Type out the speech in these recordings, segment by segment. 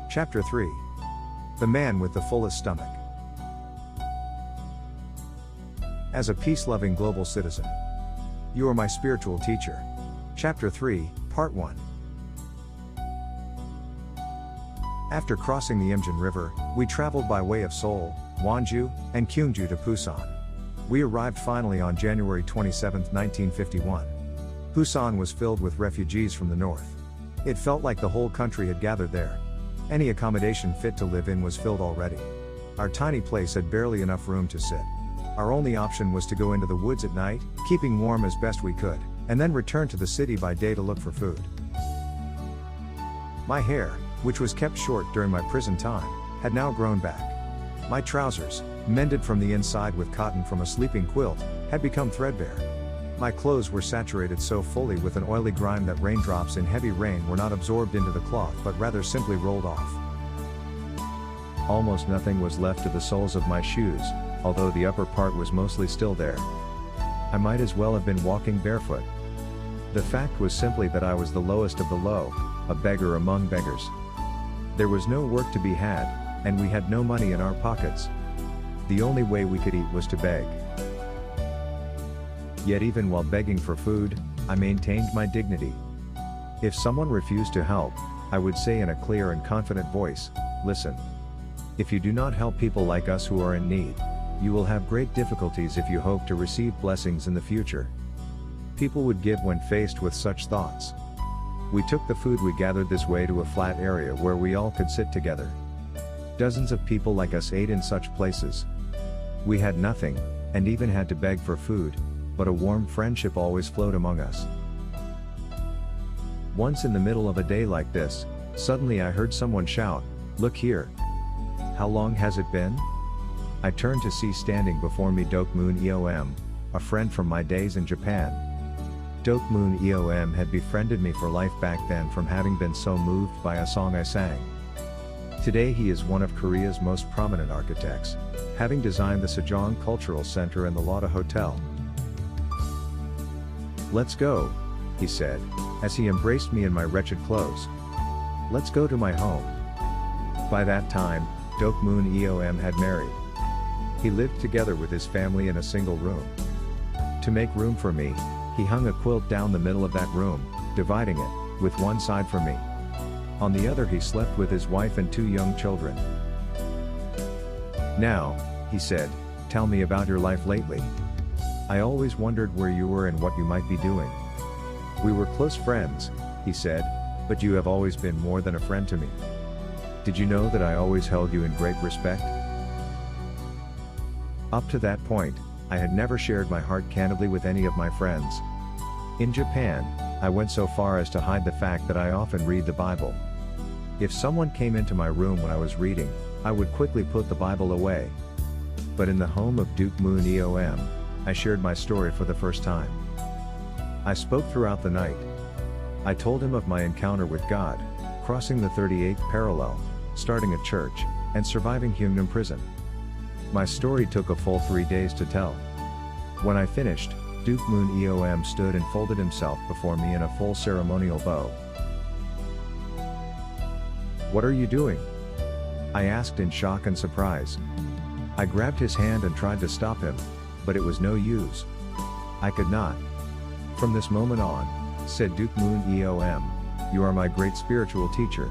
Chapter 3. The Man with the Fullest Stomach. As a peace-loving global citizen, you are my spiritual teacher. Chapter 3, Part 1. After crossing the Imjin River, we traveled by way of Seoul, Wonju, and Kyungju to Busan. We arrived finally on January 27, 1951. Busan was filled with refugees from the north. It felt like the whole country had gathered there. Any accommodation fit to live in was filled already. Our tiny place had barely enough room to sit. Our only option was to go into the woods at night, keeping warm as best we could, and then return to the city by day to look for food. My hair, which was kept short during my prison time, had now grown back. My trousers, mended from the inside with cotton from a sleeping quilt, had become threadbare. My clothes were saturated so fully with an oily grime that raindrops in heavy rain were not absorbed into the cloth but rather simply rolled off. Almost nothing was left to the soles of my shoes, although the upper part was mostly still there. I might as well have been walking barefoot. The fact was simply that I was the lowest of the low, a beggar among beggars. There was no work to be had, and we had no money in our pockets. The only way we could eat was to beg. Yet even while begging for food, I maintained my dignity. If someone refused to help, I would say in a clear and confident voice, "Listen. If you do not help people like us who are in need, you will have great difficulties if you hope to receive blessings in the future." People would give when faced with such thoughts. We took the food we gathered this way to a flat area where we all could sit together. Dozens of people like us ate in such places. We had nothing, and even had to beg for food, but a warm friendship always flowed among us. Once in the middle of a day like this, suddenly I heard someone shout, "Look here! How long has it been?" I turned to see standing before me Dokmoon Eom, a friend from my days in Japan. Dokmoon Eom had befriended me for life back then from having been so moved by a song I sang. Today he is one of Korea's most prominent architects, having designed the Sejong Cultural Center and the Lotte Hotel. "Let's go," he said, as he embraced me in my wretched clothes. "Let's go to my home." By that time, Dokmoon Eom had married. He lived together with his family in a single room. To make room for me, he hung a quilt down the middle of that room, dividing it, with one side for me. On the other he slept with his wife and 2 young children. "Now," he said, "tell me about your life lately. I always wondered where you were and what you might be doing." "We were close friends," he said, "but you have always been more than a friend to me. Did you know that I always held you in great respect?" Up to that point, I had never shared my heart candidly with any of my friends. In Japan, I went so far as to hide the fact that I often read the Bible. If someone came into my room when I was reading, I would quickly put the Bible away. But in the home of Dokmoon Eom, I shared my story for the first time. I spoke throughout the night. I told him of my encounter with God, crossing the 38th parallel, starting a church, and surviving Hyungnam prison. My story took a full 3 days to tell. When I finished, Dokmoon Eom stood and folded himself before me in a full ceremonial bow. "What are you doing?" I asked in shock and surprise. I grabbed his hand and tried to stop him, but it was no use. I could not. "From this moment on," said Dokmoon Eom, "you are my great spiritual teacher.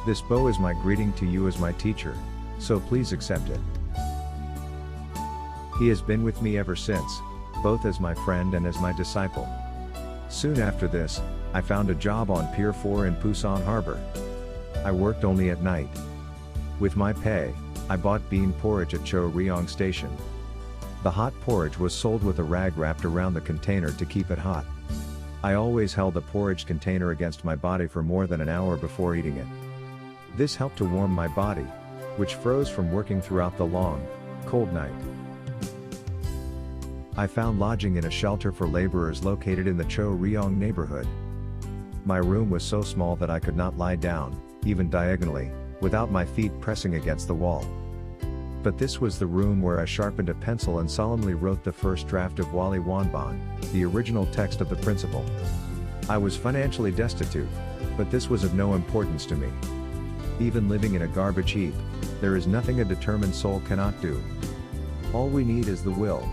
This bow is my greeting to you as my teacher, so please accept it." He has been with me ever since, both as my friend and as my disciple. Soon after this, I found a job on Pier 4 in Busan Harbor. I worked only at night. With my pay, I bought bean porridge at Cho Ryong Station. The hot porridge was sold with a rag wrapped around the container to keep it hot. I always held the porridge container against my body for more than an hour before eating it. This helped to warm my body, which froze from working throughout the long, cold night. I found lodging in a shelter for laborers located in the Cho Ryong neighborhood. My room was so small that I could not lie down, even diagonally, without my feet pressing against the wall. But this was the room where I sharpened a pencil and solemnly wrote the first draft of Wali Wanban, the original text of the principle. I was financially destitute, but this was of no importance to me. Even living in a garbage heap, there is nothing a determined soul cannot do. All we need is the will.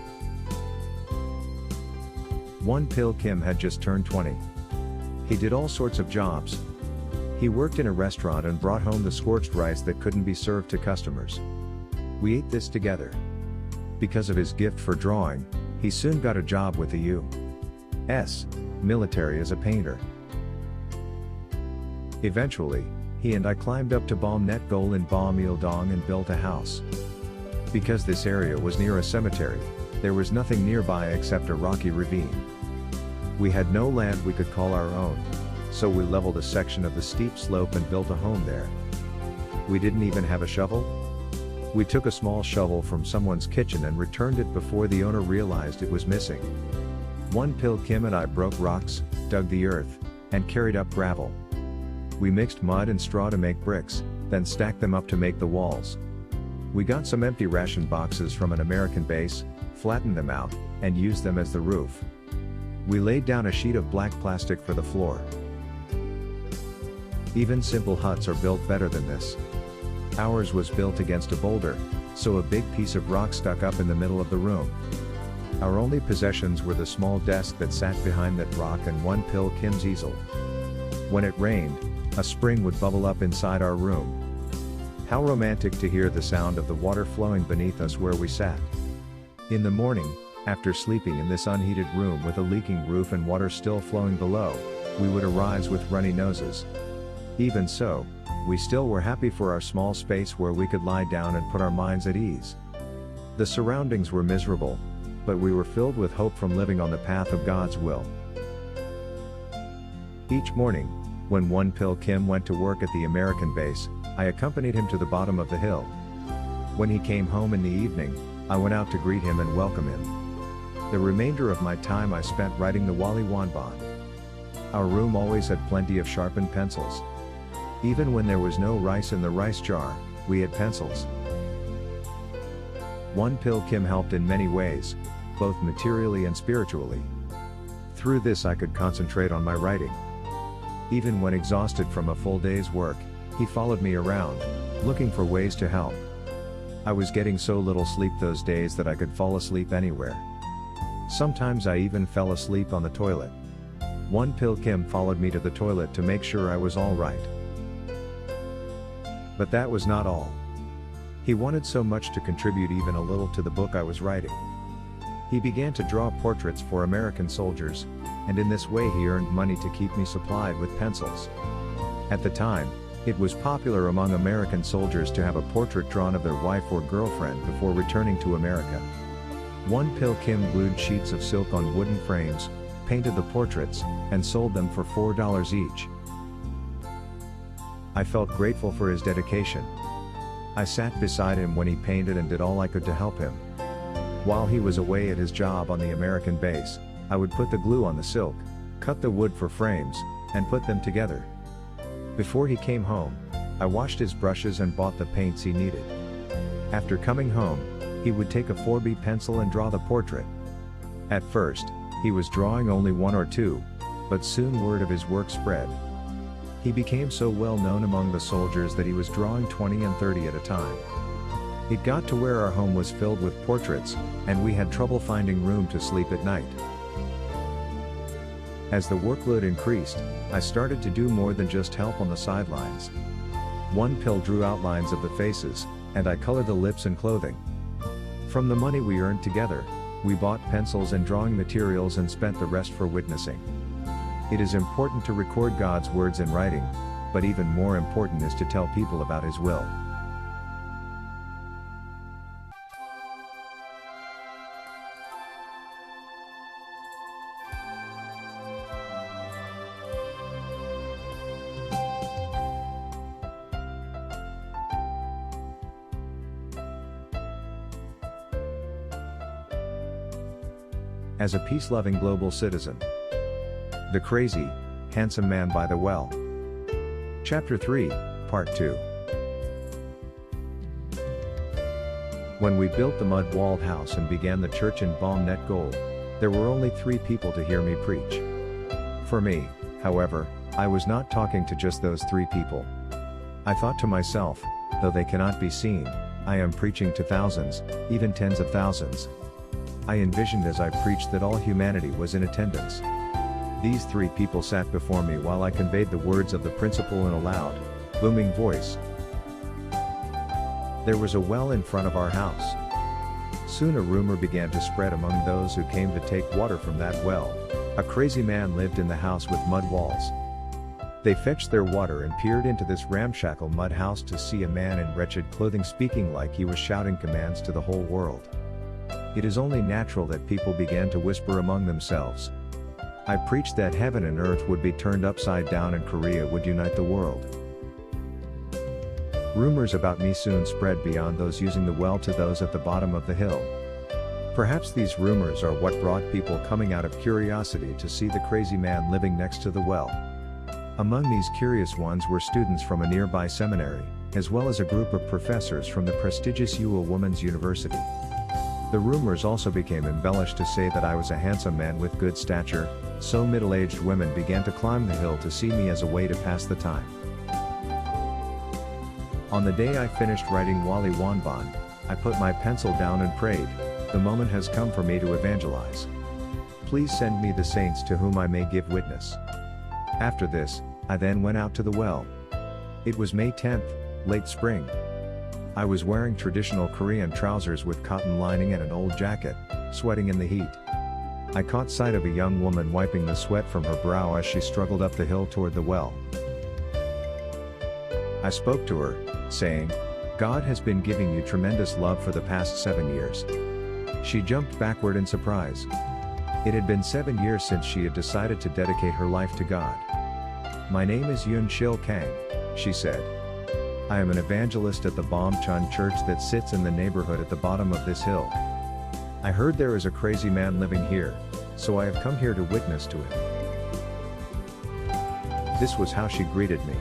Won Pil Kim had just turned 20. He did all sorts of jobs. He worked in a restaurant and brought home the scorched rice that couldn't be served to customers. We ate this together. Because of his gift for drawing, he soon got a job with the U.S. military as a painter. Eventually, he and I climbed up to Bom Net Gol in Bom Il Dong and built a house. Because this area was near a cemetery, there was nothing nearby except a rocky ravine. We had no land we could call our own, so we leveled a section of the steep slope and built a home there. We didn't even have a shovel. We took a small shovel from someone's kitchen and returned it before the owner realized it was missing. Won Pil Kim and I broke rocks, dug the earth, and carried up gravel. We mixed mud and straw to make bricks, then stacked them up to make the walls. We got some empty ration boxes from an American base, flattened them out, and used them as the roof. We laid down a sheet of black plastic for the floor. Even simple huts are built better than this. Ours was built against a boulder, so a big piece of rock stuck up in the middle of the room. Our only possessions were the small desk that sat behind that rock and Won Pil Kim's easel. When it rained, a spring would bubble up inside our room. How romantic to hear the sound of the water flowing beneath us where we sat. In the morning, after sleeping in this unheated room with a leaking roof and water still flowing below, we would arise with runny noses. Even so, we still were happy for our small space where we could lie down and put our minds at ease. The surroundings were miserable, but we were filled with hope from living on the path of God's will. Each morning, when Won Pil Kim went to work at the American base, I accompanied him to the bottom of the hill. When he came home in the evening, I went out to greet him and welcome him. The remainder of my time I spent writing the Wali Wanban. Our room always had plenty of sharpened pencils. Even when there was no rice in the rice jar, we had pencils. Won Pil Kim helped in many ways, both materially and spiritually. Through this I could concentrate on my writing. Even when exhausted from a full day's work, he followed me around, looking for ways to help. I was getting so little sleep those days that I could fall asleep anywhere. Sometimes I even fell asleep on the toilet. Won Pil Kim followed me to the toilet to make sure I was all right. But that was not all. He wanted so much to contribute even a little to the book I was writing. He began to draw portraits for American soldiers, and in this way he earned money to keep me supplied with pencils. At the time, it was popular among American soldiers to have a portrait drawn of their wife or girlfriend before returning to America. Won Pil Kim glued sheets of silk on wooden frames, painted the portraits, and sold them for $4 each. I felt grateful for his dedication. I sat beside him when he painted and did all I could to help him. While he was away at his job on the American base, I would put the glue on the silk, cut the wood for frames, and put them together. Before he came home, I washed his brushes and bought the paints he needed. After coming home, he would take a 4B pencil and draw the portrait. At first, he was drawing only one or two, but soon word of his work spread. He became so well known among the soldiers that he was drawing 20 and 30 at a time. It got to where our home was filled with portraits, and we had trouble finding room to sleep at night. As the workload increased, I started to do more than just help on the sidelines. Won Pil drew outlines of the faces, and I colored the lips and clothing. From the money we earned together, we bought pencils and drawing materials and spent the rest for witnessing. It is important to record God's words in writing, but even more important is to tell people about His will. As a peace-loving global citizen. The Crazy, Handsome Man by the Well. Chapter 3, Part 2. When we built the mud-walled house and began the church in Bom Net Gol, there were only 3 people to hear me preach. For me, however, I was not talking to just those 3 people. I thought to myself, though they cannot be seen, I am preaching to thousands, even tens of thousands. I envisioned as I preached that all humanity was in attendance. These three people sat before me while I conveyed the words of the principle in a loud, booming voice. There was a well in front of our house. Soon a rumor began to spread among those who came to take water from that well. A crazy man lived in the house with mud walls. They fetched their water and peered into this ramshackle mud house to see a man in wretched clothing speaking like he was shouting commands to the whole world. It is only natural that people began to whisper among themselves. I preached that heaven and earth would be turned upside down and Korea would unite the world. Rumors about me soon spread beyond those using the well to those at the bottom of the hill. Perhaps these rumors are what brought people coming out of curiosity to see the crazy man living next to the well. Among these curious ones were students from a nearby seminary, as well as a group of professors from the prestigious Ewell Women's University. The rumors also became embellished to say that I was a handsome man with good stature, so middle-aged women began to climb the hill to see me as a way to pass the time. On the day I finished writing Wali Wanban, I put my pencil down and prayed, the moment has come for me to evangelize. Please send me the saints to whom I may give witness. After this, I then went out to the well. It was May 10th, late spring. I was wearing traditional Korean trousers with cotton lining and an old jacket, sweating in the heat. I caught sight of a young woman wiping the sweat from her brow as she struggled up the hill toward the well. I spoke to her, saying, "God has been giving you tremendous love for the past 7 years." She jumped backward in surprise. It had been 7 years since she had decided to dedicate her life to God. "My name is Yoon Shil Kang," she said. "I am an evangelist at the Bom Chun Church that sits in the neighborhood at the bottom of this hill. I heard there is a crazy man living here, so I have come here to witness to him." This was how she greeted me.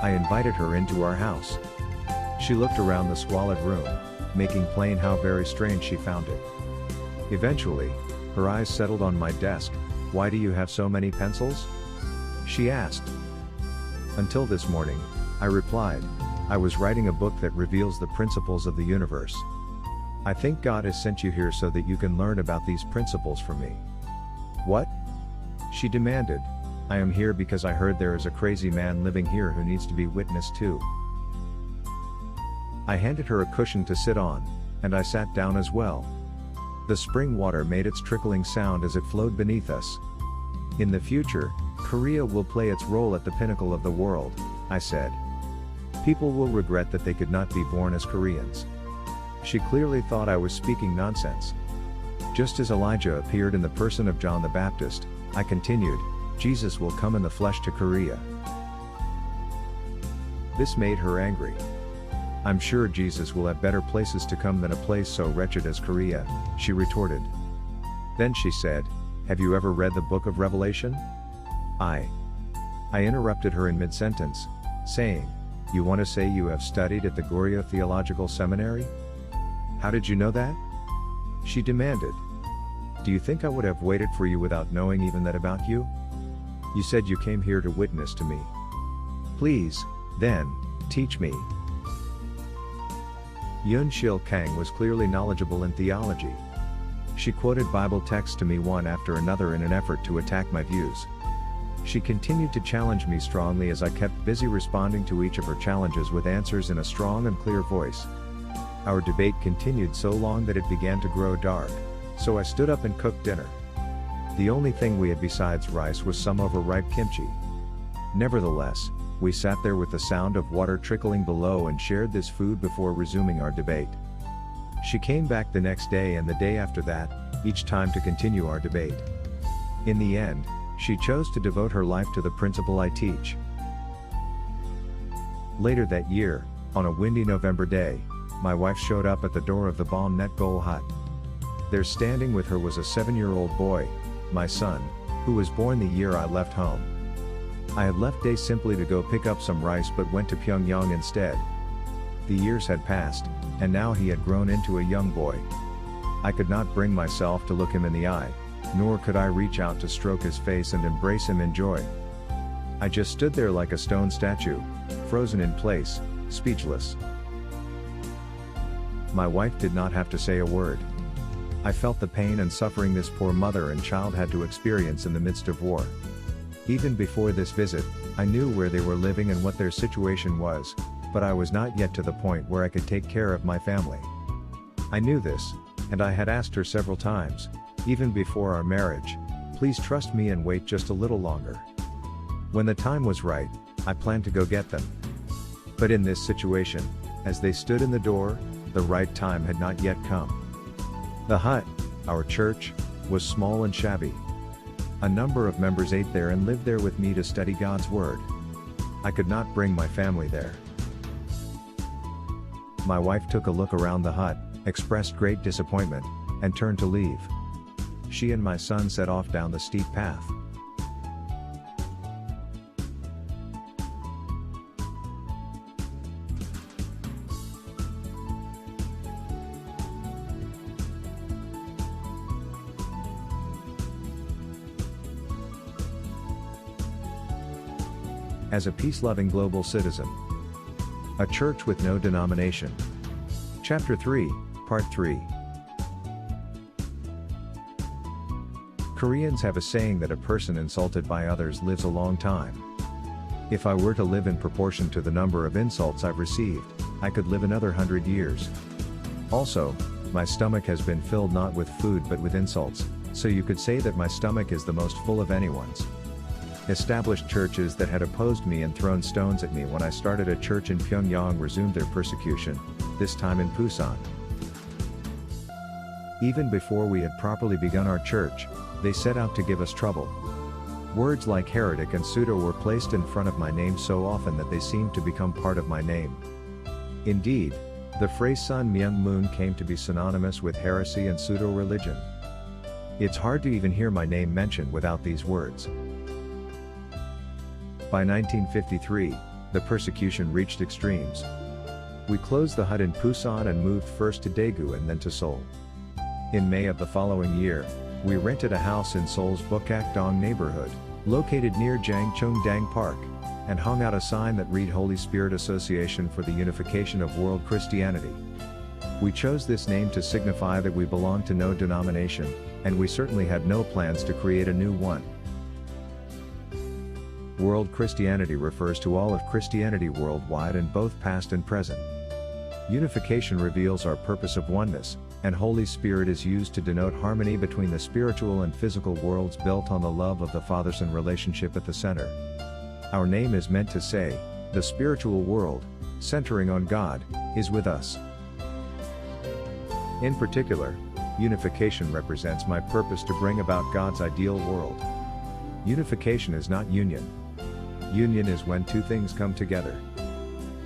I invited her into our house. She looked around the squalid room, making plain how very strange she found it. Eventually, her eyes settled on my desk. "Why do you have so many pencils?" she asked. "Until this morning," I replied, "I was writing a book that reveals the principles of the universe. I think God has sent you here so that you can learn about these principles from me." "What?" she demanded. "I am here because I heard there is a crazy man living here who needs to be witnessed to." I handed her a cushion to sit on, and I sat down as well. The spring water made its trickling sound as it flowed beneath us. "In the future, Korea will play its role at the pinnacle of the world," I said. "People will regret that they could not be born as Koreans." She clearly thought I was speaking nonsense. "Just as Elijah appeared in the person of John the Baptist," I continued, "Jesus will come in the flesh to Korea." This made her angry. "I'm sure Jesus will have better places to come than a place so wretched as Korea," she retorted. Then she said, "Have you ever read the book of Revelation?" I interrupted her in mid-sentence, saying, "You want to say you have studied at the Goryeo Theological Seminary? How did you know that?" she demanded. "Do you think I would have waited for you without knowing even that about you? You said you came here to witness to me. Please, then, teach me." Yoon Shil Kang was clearly knowledgeable in theology. She quoted Bible texts to me one after another in an effort to attack my views. She continued to challenge me strongly as I kept busy responding to each of her challenges with answers in a strong and clear voice. Our debate continued so long that it began to grow dark, so I stood up and cooked dinner. The only thing we had besides rice was some overripe kimchi. Nevertheless, we sat there with the sound of water trickling below and shared this food before resuming our debate. She came back the next day and the day after that, each time to continue our debate. In the end, she chose to devote her life to the principle I teach. Later that year, on a windy November day, my wife showed up at the door of the Bom Net Gol hut. There standing with her was a 7-year-old boy, my son, who was born the year I left home. I had left Dae simply to go pick up some rice but went to Pyongyang instead. The years had passed, and now he had grown into a young boy. I could not bring myself to look him in the eye, nor could I reach out to stroke his face and embrace him in joy. I just stood there like a stone statue, frozen in place, speechless. My wife did not have to say a word. I felt the pain and suffering this poor mother and child had to experience in the midst of war. Even before this visit, I knew where they were living and what their situation was, but I was not yet to the point where I could take care of my family. I knew this, and I had asked her several times, even before our marriage, please trust me and wait just a little longer. When the time was right, I planned to go get them. But in this situation, as they stood in the door, the right time had not yet come. The hut, our church, was small and shabby. A number of members ate there and lived there with me to study God's Word. I could not bring my family there. My wife took a look around the hut, expressed great disappointment, and turned to leave. She and my son set off down the steep path. As a peace-loving global citizen. A church with no denomination. Chapter 3, Part 3. Koreans have a saying that a person insulted by others lives a long time. If I were to live in proportion to the number of insults I've received, I could live another 100 years. Also, my stomach has been filled not with food but with insults, so you could say that my stomach is the most full of anyone's. Established churches that had opposed me and thrown stones at me when I started a church in Pyongyang resumed their persecution, this time in Busan. Even before we had properly begun our church, they set out to give us trouble. Words like heretic and pseudo were placed in front of my name so often that they seemed to become part of my name. Indeed, the phrase Sun Myung Moon came to be synonymous with heresy and pseudo-religion. It's hard to even hear my name mentioned without these words. By 1953, the persecution reached extremes. We closed the hut in Busan and moved first to Daegu and then to Seoul. In May of the following year, we rented a house in Seoul's Bukak-dong neighborhood, located near Jangcheongdang Park, and hung out a sign that read Holy Spirit Association for the Unification of World Christianity. We chose this name to signify that we belong to no denomination, and we certainly had no plans to create a new one. World Christianity refers to all of Christianity worldwide in both past and present. Unification reveals our purpose of oneness, and Holy Spirit is used to denote harmony between the spiritual and physical worlds built on the love of the Father-Son relationship at the center. Our name is meant to say, the spiritual world, centering on God, is with us. In particular, unification represents my purpose to bring about God's ideal world. Unification is not union. Union is when two things come together.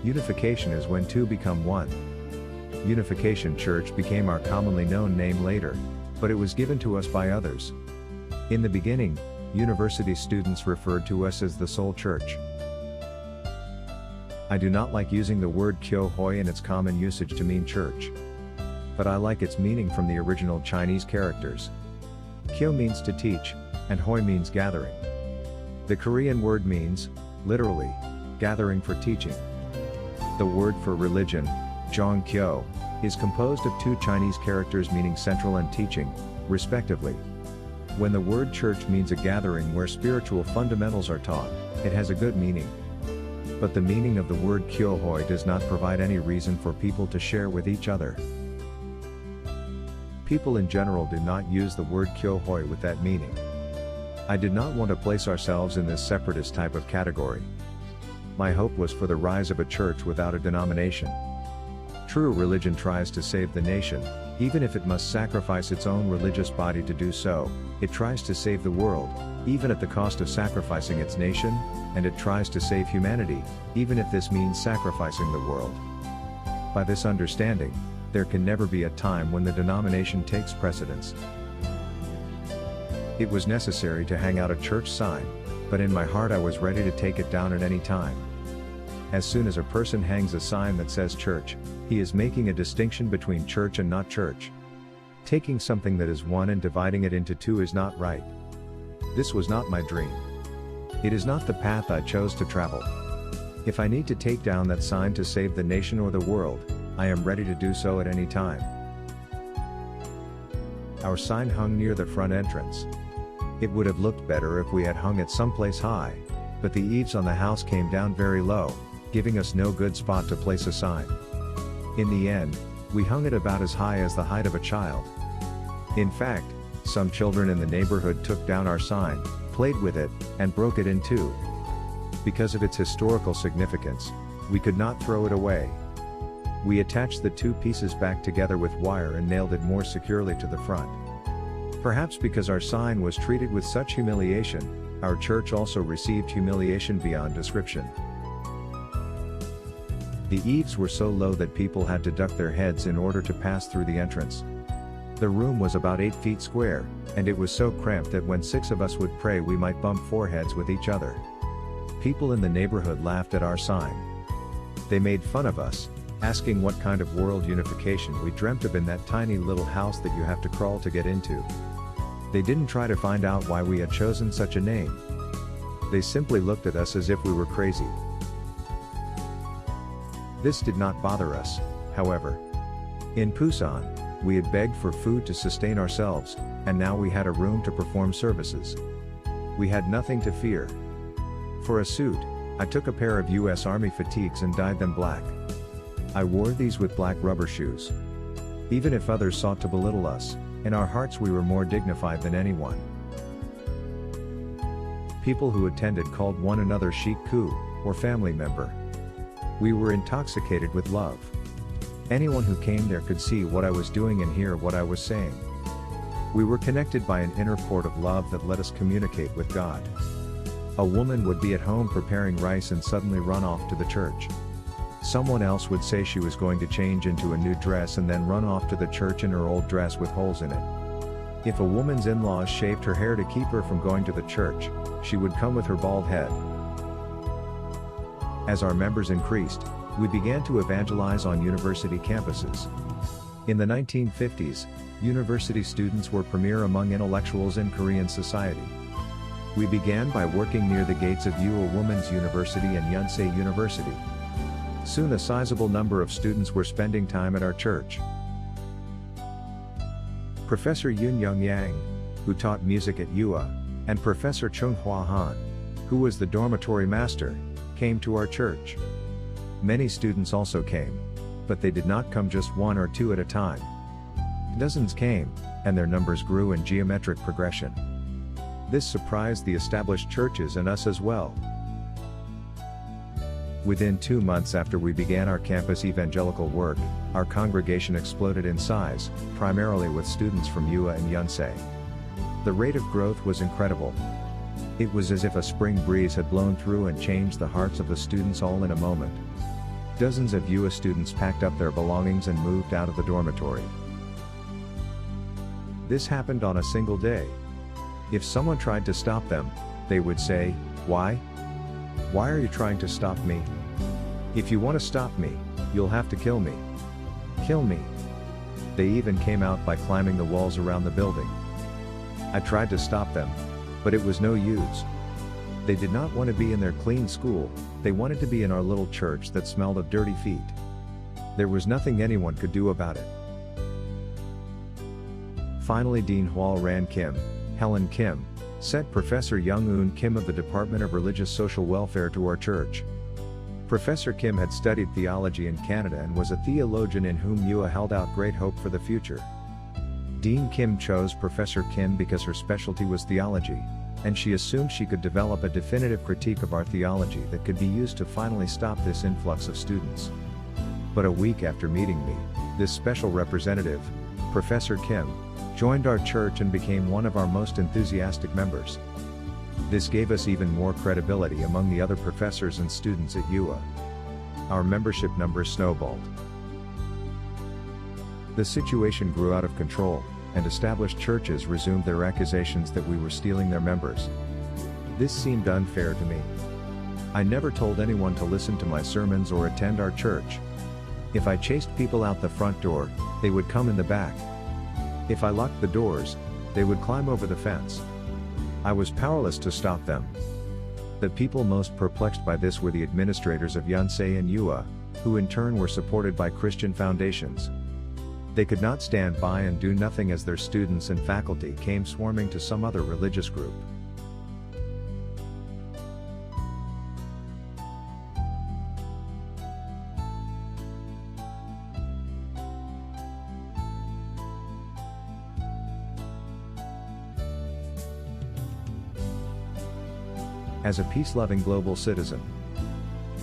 Unification is when two become one. Unification Church became our commonly known name later, but it was given to us by others. In the beginning, university students referred to us as the Seoul Church. I do not like using the word Kyo-hoi in its common usage to mean church. But I like its meaning from the original Chinese characters. Kyo means to teach, and hoi means gathering. The Korean word means, literally, gathering for teaching. The word for religion, Jongkyo, is composed of two Chinese characters meaning central and teaching, respectively. When the word church means a gathering where spiritual fundamentals are taught, it has a good meaning. But the meaning of the word Kyo-hoi does not provide any reason for people to share with each other. People in general do not use the word Kyo-hoi with that meaning. I did not want to place ourselves in this separatist type of category. My hope was for the rise of a church without a denomination. True religion tries to save the nation, even if it must sacrifice its own religious body to do so. It tries to save the world, even at the cost of sacrificing its nation, and it tries to save humanity, even if this means sacrificing the world. By this understanding, there can never be a time when the denomination takes precedence. It was necessary to hang out a church sign, but in my heart I was ready to take it down at any time. As soon as a person hangs a sign that says church, he is making a distinction between church and not church. Taking something that is one and dividing it into two is not right. This was not my dream. It is not the path I chose to travel. If I need to take down that sign to save the nation or the world, I am ready to do so at any time. Our sign hung near the front entrance. It would have looked better if we had hung it someplace high, but the eaves on the house came down very low, giving us no good spot to place a sign. In the end, we hung it about as high as the height of a child. In fact, some children in the neighborhood took down our sign, played with it, and broke it in two. Because of its historical significance, we could not throw it away. We attached the two pieces back together with wire and nailed it more securely to the front. Perhaps because our sign was treated with such humiliation, our church also received humiliation beyond description. The eaves were so low that people had to duck their heads in order to pass through the entrance. The room was about 8 feet square, and it was so cramped that when 6 of us would pray we might bump foreheads with each other. People in the neighborhood laughed at our sign. They made fun of us, asking what kind of world unification we dreamt of in that tiny little house that you have to crawl to get into. They didn't try to find out why we had chosen such a name. They simply looked at us as if we were crazy. This did not bother us, however. In Pusan, we had begged for food to sustain ourselves, and now we had a room to perform services. We had nothing to fear. For a suit, I took a pair of US Army fatigues and dyed them black. I wore these with black rubber shoes. Even if others sought to belittle us, in our hearts we were more dignified than anyone. People who attended called one another Sheikh Ku, or family member. We were intoxicated with love. Anyone who came there could see what I was doing and hear what I was saying. We were connected by an inner port of love that let us communicate with God. A woman would be at home preparing rice and suddenly run off to the church. Someone else would say she was going to change into a new dress and then run off to the church in her old dress with holes in it. If a woman's in-laws shaved her hair to keep her from going to the church, she would come with her bald head. As our members increased, we began to evangelize on university campuses. In the 1950s, university students were premier among intellectuals in Korean society. We began by working near the gates of Ewha Women's University and Yonsei University. Soon a sizable number of students were spending time at our church. Professor Yoon Young Yang, who taught music at Ewha, and Professor Chung Hwa Han, who was the dormitory master, came to our church. Many students also came, but they did not come just 1 or 2 at a time. Dozens came, and their numbers grew in geometric progression. This surprised the established churches and us as well. Within 2 months after we began our campus evangelical work, our congregation exploded in size, primarily with students from Ewha and Yonsei. The rate of growth was incredible. It was as if a spring breeze had blown through and changed the hearts of the students all in a moment. Dozens of Ewha students packed up their belongings and moved out of the dormitory. This happened on a single day. If someone tried to stop them, they would say, "Why? Why are you trying to stop me? If you want to stop me, you'll have to kill me. Kill me." They even came out by climbing the walls around the building. I tried to stop them, but it was no use. They did not want to be in their clean school, they wanted to be in our little church that smelled of dirty feet. There was nothing anyone could do about it. Finally, Dean Hwal Ran Kim, Helen Kim, sent Professor Young Eun Kim of the Department of Religious Social Welfare to our church. Professor Kim had studied theology in Canada and was a theologian in whom Ewha held out great hope for the future. Dean Kim chose Professor Kim because her specialty was theology, and she assumed she could develop a definitive critique of our theology that could be used to finally stop this influx of students. But a week after meeting me, this special representative, Professor Kim, joined our church and became one of our most enthusiastic members. This gave us even more credibility among the other professors and students at Ewha. Our membership numbers snowballed. The situation grew out of control, and established churches resumed their accusations that we were stealing their members. This seemed unfair to me. I never told anyone to listen to my sermons or attend our church. If I chased people out the front door, they would come in the back. If I locked the doors, they would climb over the fence. I was powerless to stop them. The people most perplexed by this were the administrators of Yonsei and Yua, who in turn were supported by Christian foundations. They could not stand by and do nothing as their students and faculty came swarming to some other religious group. As a peace-loving global citizen,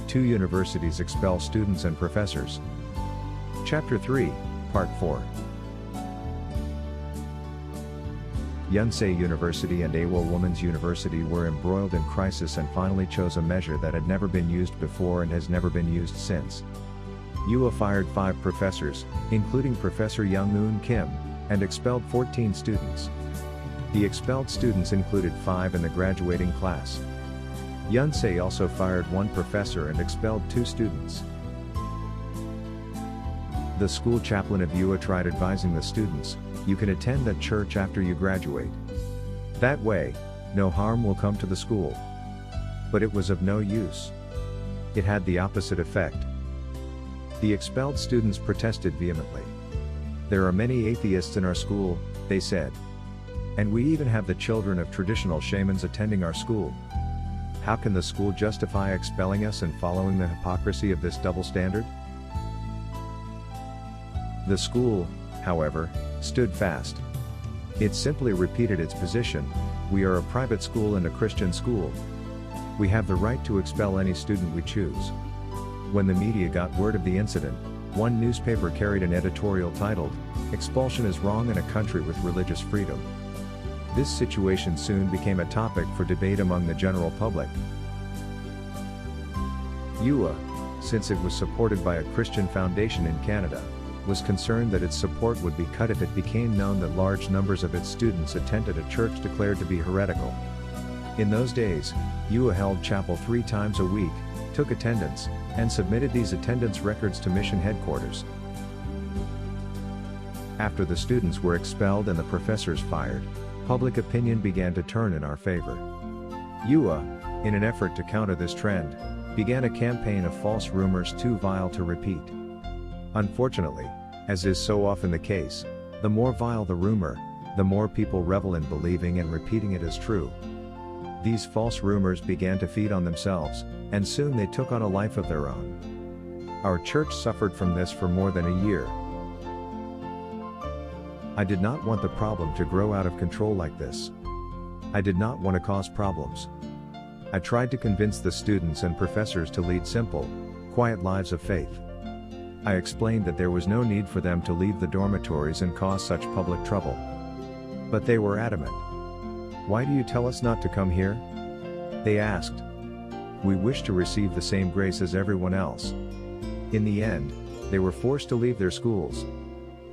2 universities expel students and professors. Chapter 3, Part 4. Yonsei University and Awol Women's University were embroiled in crisis and finally chose a measure that had never been used before and has never been used since. Yua fired 5 professors, including Professor Young-Eun Kim, and expelled 14 students. The expelled students included 5 in the graduating class. Yonsei also fired 1 professor and expelled 2 students. The school chaplain of Yua tried advising the students, "You can attend that church after you graduate. That way, no harm will come to the school." But it was of no use. It had the opposite effect. The expelled students protested vehemently. "There are many atheists in our school," they said. "And we even have the children of traditional shamans attending our school. How can the school justify expelling us and following the hypocrisy of this double standard?" The school, however, stood fast. It simply repeated its position: "We are a private school and a Christian school. We have the right to expel any student we choose." When the media got word of the incident, one newspaper carried an editorial titled, "Expulsion is wrong in a country with religious freedom." This situation soon became a topic for debate among the general public. Yua, since it was supported by a Christian foundation in Canada, was concerned that its support would be cut if it became known that large numbers of its students attended a church declared to be heretical. In those days, Yua held chapel 3 times a week, took attendance, and submitted these attendance records to mission headquarters. After the students were expelled and the professors fired, public opinion began to turn in our favor. Yua, in an effort to counter this trend, began a campaign of false rumors too vile to repeat. Unfortunately, as is so often the case, the more vile the rumor, the more people revel in believing and repeating it as true. These false rumors began to feed on themselves, and soon they took on a life of their own. Our church suffered from this for more than a year. I did not want the problem to grow out of control like this. I did not want to cause problems. I tried to convince the students and professors to lead simple, quiet lives of faith. I explained that there was no need for them to leave the dormitories and cause such public trouble. But they were adamant. "Why do you tell us not to come here?" they asked. "We wish to receive the same grace as everyone else." In the end, they were forced to leave their schools.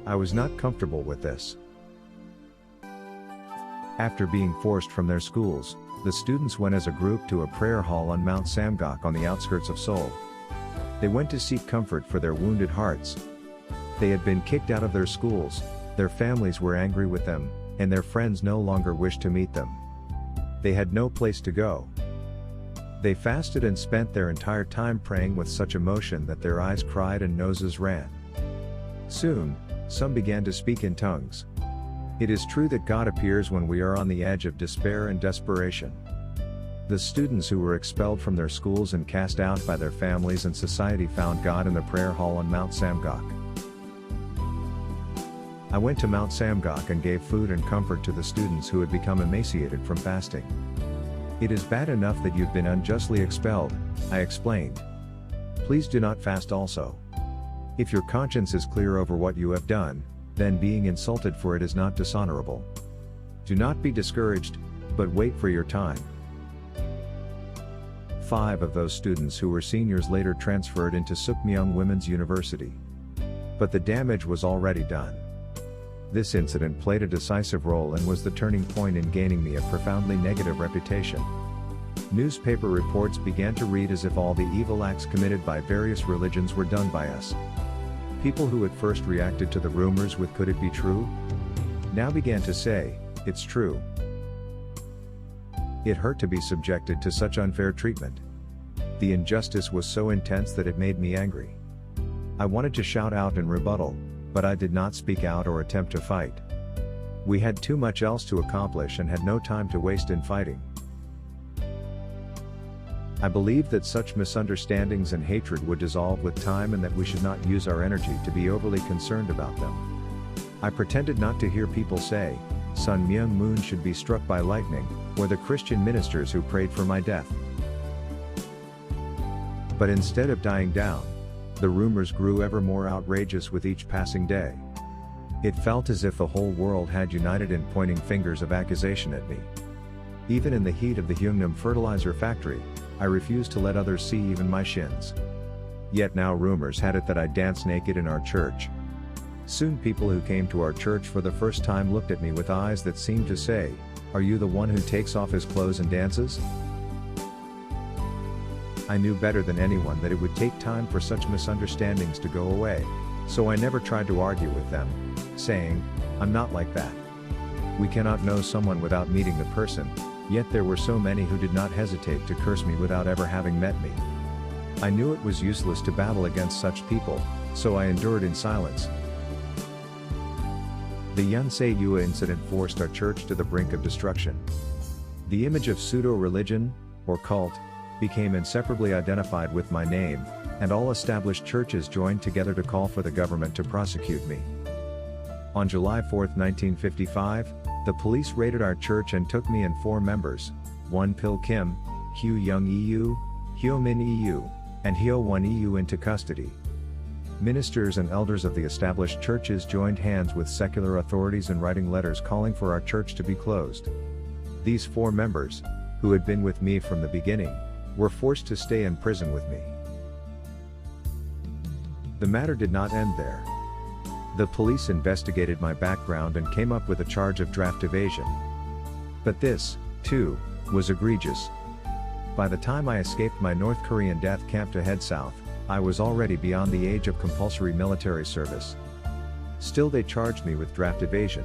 I was not comfortable with this. After being forced from their schools, the students went as a group to a prayer hall on Mount Samgak on the outskirts of Seoul. They went to seek comfort for their wounded hearts. They had been kicked out of their schools, their families were angry with them, and their friends no longer wished to meet them. They had no place to go. They fasted and spent their entire time praying with such emotion that their eyes cried and noses ran. Soon, some began to speak in tongues. It is true that God appears when we are on the edge of despair and desperation. The students who were expelled from their schools and cast out by their families and society found God in the prayer hall on Mount Samgak. I went to Mount Samgak and gave food and comfort to the students who had become emaciated from fasting. "It is bad enough that you've been unjustly expelled," I explained. "Please do not fast also. If your conscience is clear over what you have done, then being insulted for it is not dishonorable. Do not be discouraged, but wait for your time." 5 of those students who were seniors later transferred into Sukmyung Women's University. But the damage was already done. This incident played a decisive role and was the turning point in gaining me a profoundly negative reputation. Newspaper reports began to read as if all the evil acts committed by various religions were done by us. People who at first reacted to the rumors with "Could it be true?" now began to say, "It's true." It hurt to be subjected to such unfair treatment. The injustice was so intense that it made me angry. I wanted to shout out in rebuttal, but I did not speak out or attempt to fight. We had too much else to accomplish and had no time to waste in fighting. I believed that such misunderstandings and hatred would dissolve with time and that we should not use our energy to be overly concerned about them. I pretended not to hear people say, Sun Myung Moon should be struck by lightning, or the Christian ministers who prayed for my death. But instead of dying down, the rumors grew ever more outrageous with each passing day. It felt as if the whole world had united in pointing fingers of accusation at me. Even in the heat of the Hyungnam fertilizer factory, I refused to let others see even my shins. Yet now rumors had it that I danced naked in our church. Soon people who came to our church for the first time looked at me with eyes that seemed to say, "Are you the one who takes off his clothes and dances?" I knew better than anyone that it would take time for such misunderstandings to go away, so I never tried to argue with them, saying, "I'm not like that." We cannot know someone without meeting the person, yet there were so many who did not hesitate to curse me without ever having met me. I knew it was useless to battle against such people, so I endured in silence. The Yonsei-Yua incident forced our church to the brink of destruction. The image of pseudo-religion, or cult, became inseparably identified with my name, and all established churches joined together to call for the government to prosecute me. On July 4, 1955, the police raided our church and took me and 4 members, Won Pil Kim, Hyo Young EU, Hyo Min EU, and Hyo Won EU into custody. Ministers and elders of the established churches joined hands with secular authorities in writing letters calling for our church to be closed. These 4 members, who had been with me from the beginning, were forced to stay in prison with me. The matter did not end there. The police investigated my background and came up with a charge of draft evasion. But this, too, was egregious. By the time I escaped my North Korean death camp to head south, I was already beyond the age of compulsory military service. Still they charged me with draft evasion.